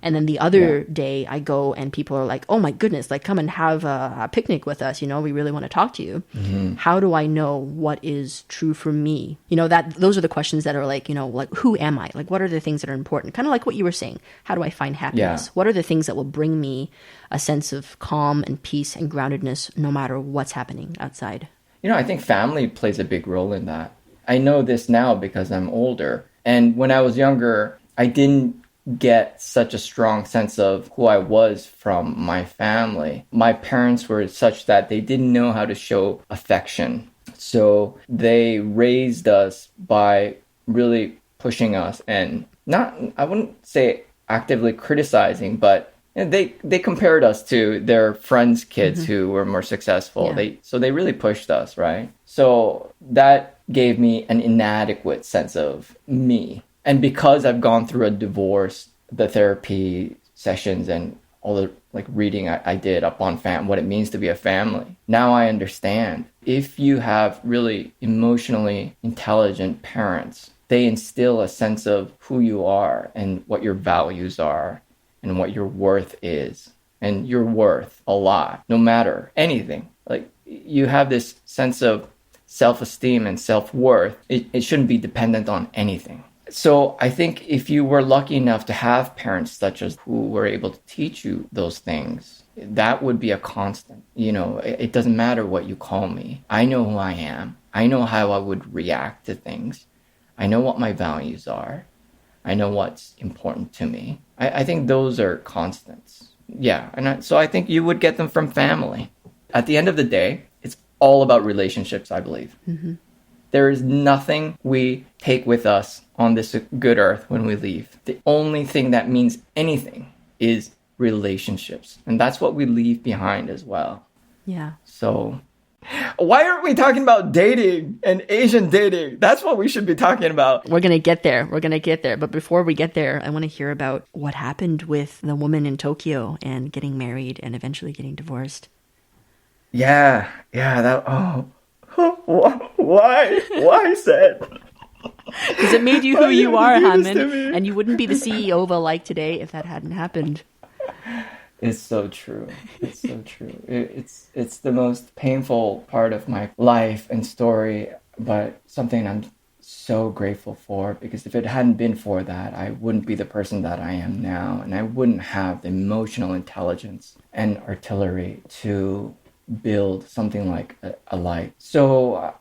And then the other day I go and people are like, oh my goodness, like come and have a picnic with us. You know, we really want to talk to you. How do I know what is true for me? You know, those are the questions that are like, you know, like, who am I? Like, what are the things that are important? Kind of like what you were saying. How do I find happiness? Yeah. What are the things that will bring me a sense of calm and peace and groundedness no matter what's happening outside? You know, I think family plays a big role in that. I know this now because I'm older. And when I was younger, I didn't get such a strong sense of who I was from my family. My parents were such that they didn't know how to show affection. So they raised us by really pushing us and not, I wouldn't say actively criticizing, but they compared us to their friends' kids who were more successful. Yeah. So they really pushed us, right? So that gave me an inadequate sense of me. And because I've gone through a divorce, the therapy sessions and all the like reading I did up on what it means to be a family, now I understand. If you have really emotionally intelligent parents, they instill a sense of who you are and what your values are and what your worth is. And you're worth a lot, no matter anything. Like you have this sense of self-esteem and self-worth. It shouldn't be dependent on anything. So I think if you were lucky enough to have parents such as who were able to teach you those things, that would be a constant. You know, it doesn't matter what you call me. I know who I am. I know how I would react to things. I know what my values are. I know what's important to me. I think those are constants. Yeah. So I think you would get them from family. At the end of the day, it's all about relationships, I believe. There is nothing we take with us on this good earth when we leave. The only thing that means anything is relationships. And that's what we leave behind as well. Yeah. So why aren't we talking about dating and Asian dating? That's what we should be talking about. We're going to get there. We're going to get there. But before we get there, I want to hear about what happened with the woman in Tokyo and getting married and eventually getting divorced. Yeah. Why, Seth? Because it made you who you are, Hanmin. And you wouldn't be the CEO of Alike today if that hadn't happened. It's so true. It's so true. It's the most painful part of my life and story, but something I'm so grateful for, because if it hadn't been for that, I wouldn't be the person that I am now, and I wouldn't have the emotional intelligence and artillery to build something like Alike. So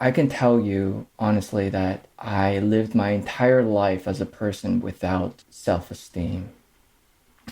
I can tell you honestly that I lived my entire life as a person without self-esteem.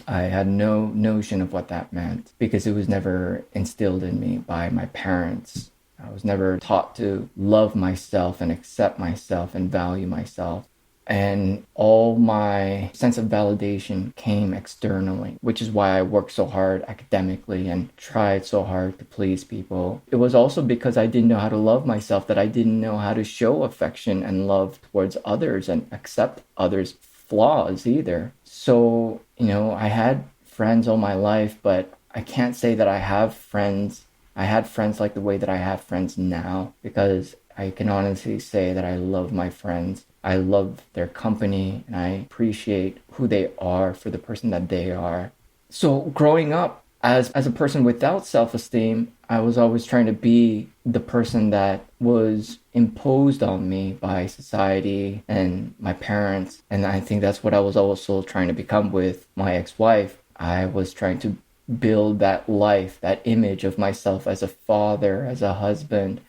I had no notion of what that meant because it was never instilled in me by my parents. I was never taught to love myself and accept myself and value myself. And all my sense of validation came externally, which is why I worked so hard academically and tried so hard to please people. It was also because I didn't know how to love myself that I didn't know how to show affection and love towards others and accept others' flaws either. So, you know, I had friends all my life, but I can't say that I had friends like the way that I have friends now, because I can honestly say that I love my friends. I love their company and I appreciate who they are for the person that they are. So growing up as a person without self-esteem, I was always trying to be the person that was imposed on me by society and my parents. And I think that's what I was also trying to become with my ex-wife. I was trying to build that life, that image of myself as a father, as a husband,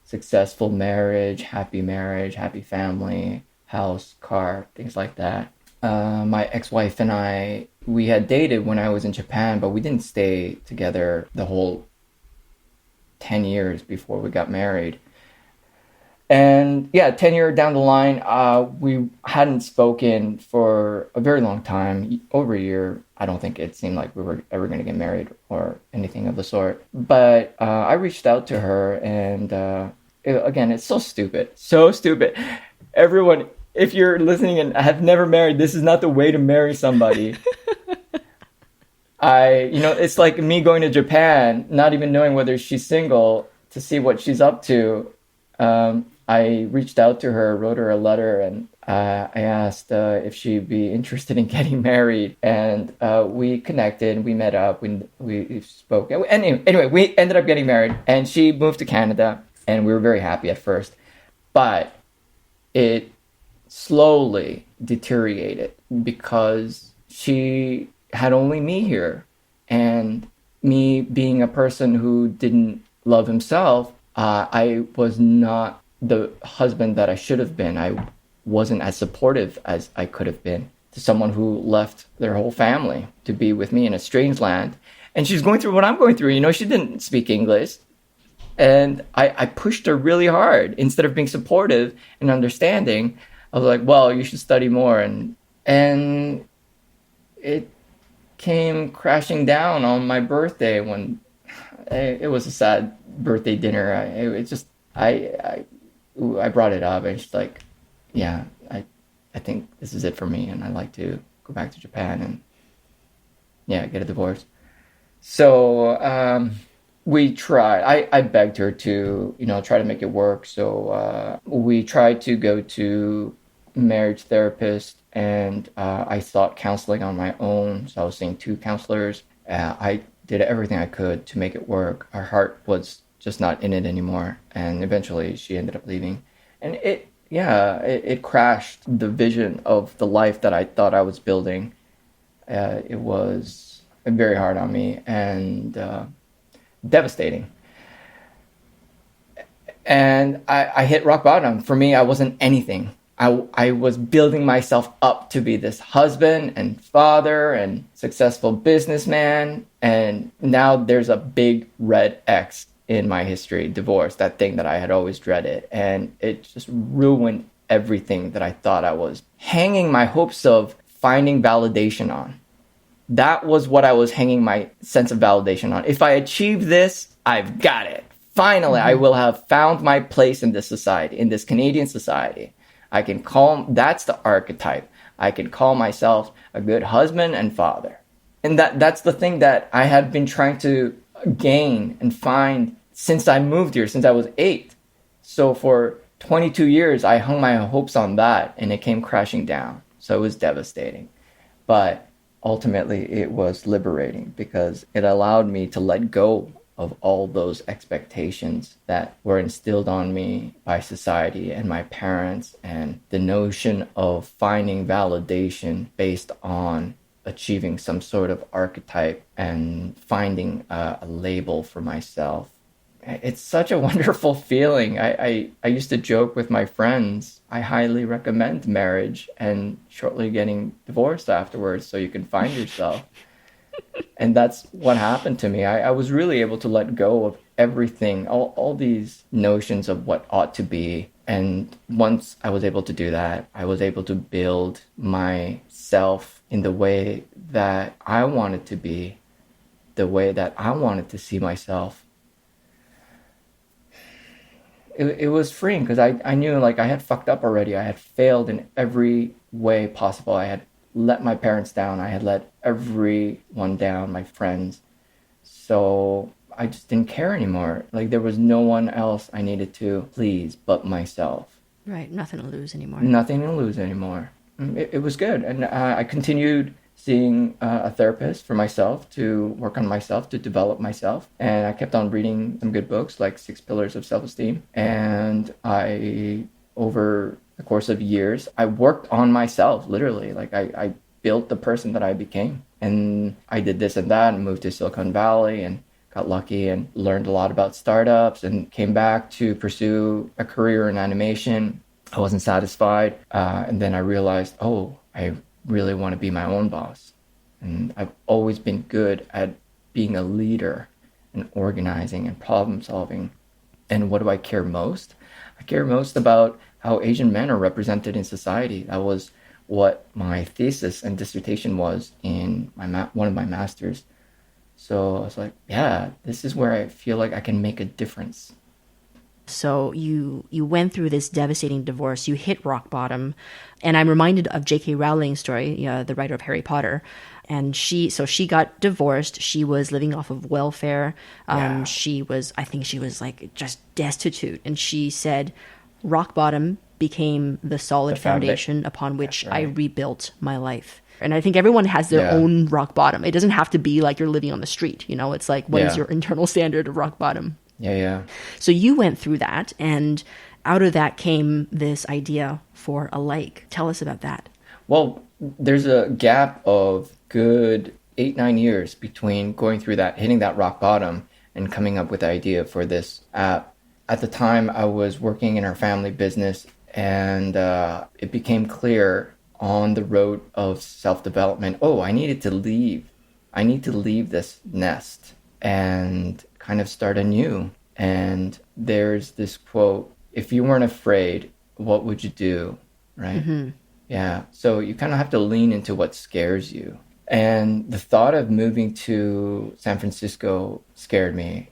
successful marriage, happy family, house, car, things like that. My ex-wife and I, we had dated when I was in Japan, but we didn't stay together the whole 10 years before we got married. And yeah, 10 years down the line, we hadn't spoken for a very long time, over a year. I don't think it seemed like we were ever going to get married or anything of the sort. But I reached out to her and again, it's so stupid. Everyone, if you're listening and have never married, this is not the way to marry somebody. It's like me going to Japan, not even knowing whether she's single, to see what she's up to. I reached out to her, wrote her a letter, and I asked if she'd be interested in getting married, and we connected. We met up. We spoke. Anyway, we ended up getting married, and she moved to Canada, and we were very happy at first, but it slowly deteriorated because she had only me here, and me being a person who didn't love himself, I was not the husband that I should have been. I wasn't as supportive as I could have been to someone who left their whole family to be with me in a strange land. And she's going through what I'm going through. You know, she didn't speak English. And I pushed her really hard. Instead of being supportive and understanding, I was like, well, you should study more. And it came crashing down on my birthday when it was a sad birthday dinner. I brought it up, and she's like, yeah, I think this is it for me, and I'd like to go back to Japan and yeah, get a divorce. So we tried. I begged her to, try to make it work. So we tried to go to marriage therapist, and I sought counseling on my own. So I was seeing two counselors. I did everything I could to make it work. Her heart was just not in it anymore, and eventually she ended up leaving. And it crashed the vision of the life that I thought I was building. It was very hard on me and devastating. And I hit rock bottom. For me, I wasn't anything. I was building myself up to be this husband and father and successful businessman. And now there's a big red X in my history, divorce, that thing that I had always dreaded. And it just ruined everything that I thought I was hanging my hopes of finding validation on. That was what I was hanging my sense of validation on. If I achieve this, I've got it. Finally, I will have found my place in this society, in this Canadian society. That's the archetype. I can call myself a good husband and father. And that's the thing that I had been trying to gain and find since I moved here, since I was 8. So for 22 years, I hung my hopes on that, and it came crashing down. So it was devastating. But ultimately, it was liberating because it allowed me to let go of all those expectations that were instilled on me by society and my parents, and the notion of finding validation based on achieving some sort of archetype and finding a label for myself. It's such a wonderful feeling. I used to joke with my friends, I highly recommend marriage and shortly getting divorced afterwards so you can find yourself. And that's what happened to me. I was really able to let go of everything, all these notions of what ought to be. And once I was able to do that, I was able to build myself in the way that I wanted to be, the way that I wanted to see myself. It was freeing because I knew like I had fucked up already. I had failed in every way possible. I had let my parents down. I had let everyone down, my friends. So I just didn't care anymore. Like there was no one else I needed to please but myself. Right, nothing to lose anymore. Nothing to lose anymore. It was good. And I continued seeing a therapist for myself to work on myself, to develop myself. And I kept on reading some good books like 6 Pillars of Self-Esteem. And over the course of years, I worked on myself, literally. Like I built the person that I became. And I did this and that and moved to Silicon Valley and got lucky and learned a lot about startups and came back to pursue a career in animation. I wasn't satisfied. And then I realized, I really want to be my own boss. And I've always been good at being a leader and organizing and problem solving. And what do I care most? I care most about how Asian men are represented in society. That was what my thesis and dissertation was in one of my masters. So I was like, yeah, this is where I feel like I can make a difference. So you went through this devastating divorce. You hit rock bottom. And I'm reminded of J.K. Rowling's story, the writer of Harry Potter. And she got divorced. She was living off of welfare. I think she was like just destitute. And she said, rock bottom became the solid The foundation. foundation upon which That's right. I rebuilt my life. And I think everyone has their Yeah. own rock bottom. It doesn't have to be like you're living on the street, you know? It's like, what is Yeah. your internal standard of rock bottom? Yeah, yeah. So you went through that, and out of that came this idea for a lake. Tell us about that. Well, there's a gap of good 8-9 years between going through that, hitting that rock bottom, and coming up with the idea for this app. At the time, I was working in our family business, and it became clear on the road of self-development, I needed to leave. I need to leave this nest and kind of start anew. And there's this quote, if you weren't afraid, what would you do? Right? Mm-hmm. Yeah. So you kind of have to lean into what scares you. And the thought of moving to San Francisco scared me.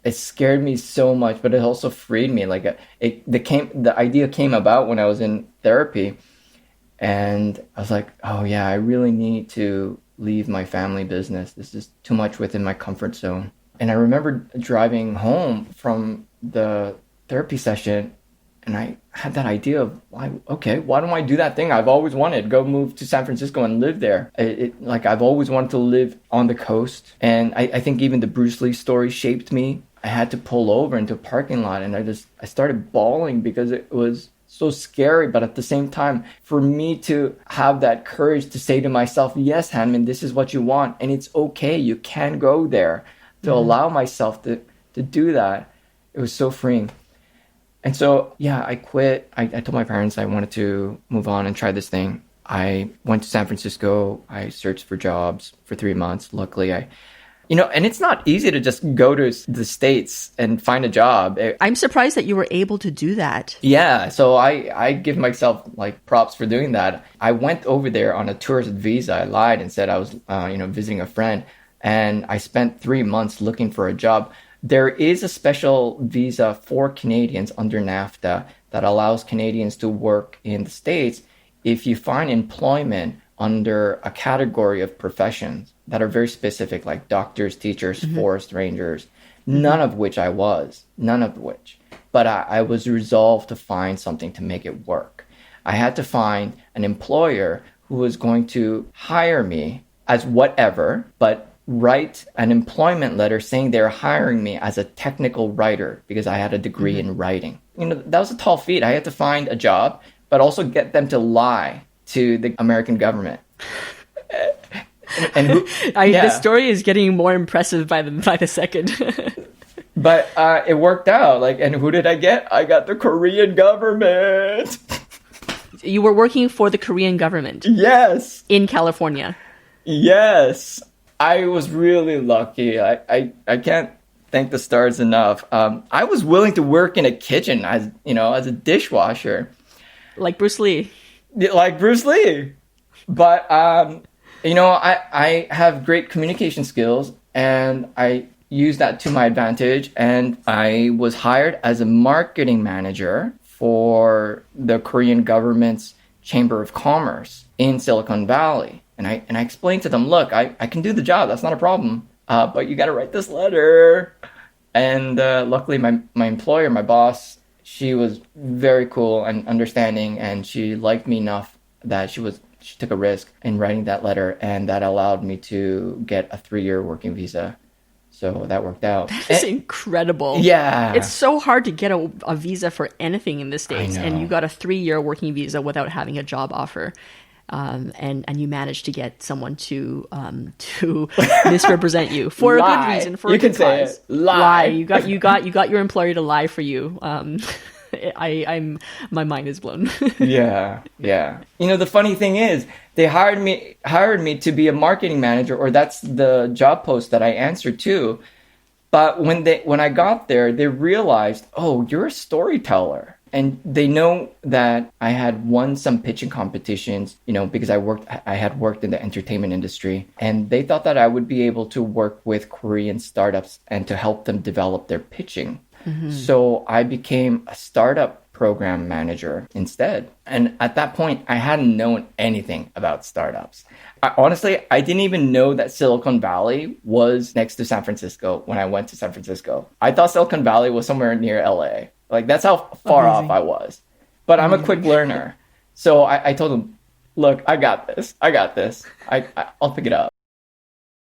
It scared me so much, but it also freed me. Like the idea came about when I was in therapy, and I was like, oh yeah, I really need to leave my family business. This is too much within my comfort zone. And I remember driving home from the therapy session, and I had that idea of, why don't I do that thing I've always wanted? Go move to San Francisco and live there. Like I've always wanted to live on the coast. And I think even the Bruce Lee story shaped me. I had to pull over into a parking lot, and I started bawling because it was so scary. But at the same time, for me to have that courage to say to myself, yes, Hanmin, this is what you want. And it's okay. You can go there. To allow myself to do that. It was so freeing. And so, yeah, I quit. I told my parents I wanted to move on and try this thing. I went to San Francisco. I searched for jobs for 3 months. Luckily, and it's not easy to just go to the States and find a job. I'm surprised that you were able to do that. Yeah, so I give myself like props for doing that. I went over there on a tourist visa. I lied and said I was, visiting a friend, and I spent 3 months looking for a job. There is a special visa for Canadians under NAFTA that allows Canadians to work in the States if you find employment under a category of professions that are very specific, like doctors, teachers, forest rangers, none of which I was, none of which. But I was resolved to find something to make it work. I had to find an employer who was going to hire me as whatever, but write an employment letter saying they're hiring me as a technical writer because I had a degree in writing. That was a tall feat. I had to find a job, but also get them to lie to the American government. The story is getting more impressive by the second. But it worked out. And who did I get? I got the Korean government. You were working for the Korean government? Yes. In California? Yes. I was really lucky. I can't thank the stars enough. I was willing to work in a kitchen as a dishwasher. Like Bruce Lee. Like Bruce Lee. But, I have great communication skills, and I use that to my advantage. And I was hired as a marketing manager for the Korean government's Chamber of Commerce in Silicon Valley. And I explained to them, look, I can do the job. That's not a problem. But you got to write this letter. And luckily, my employer, my boss, she was very cool and understanding. And she liked me enough that she took a risk in writing that letter. And that allowed me to get a 3-year working visa. So that worked out. That is incredible. Yeah. It's so hard to get a visa for anything in the States. I know. And you got a 3-year working visa without having a job offer. And you managed to get someone to misrepresent you for a good reason, for a good cause. Lie. You got your employer to lie for you. My mind is blown. Yeah. The funny thing is, they hired me to be a marketing manager, or that's the job post that I answered to. But when I got there, they realized, oh, you're a storyteller. And they know that I had won some pitching competitions, because I had worked in the entertainment industry. And they thought that I would be able to work with Korean startups and to help them develop their pitching. Mm-hmm. So I became a startup program manager instead. And at that point, I hadn't known anything about startups. Honestly, I didn't even know that Silicon Valley was next to San Francisco when I went to San Francisco. I thought Silicon Valley was somewhere near LA. Like, that's how far off I was. but I'm a quick learner. So I told him, look, I got this. I'll pick it up.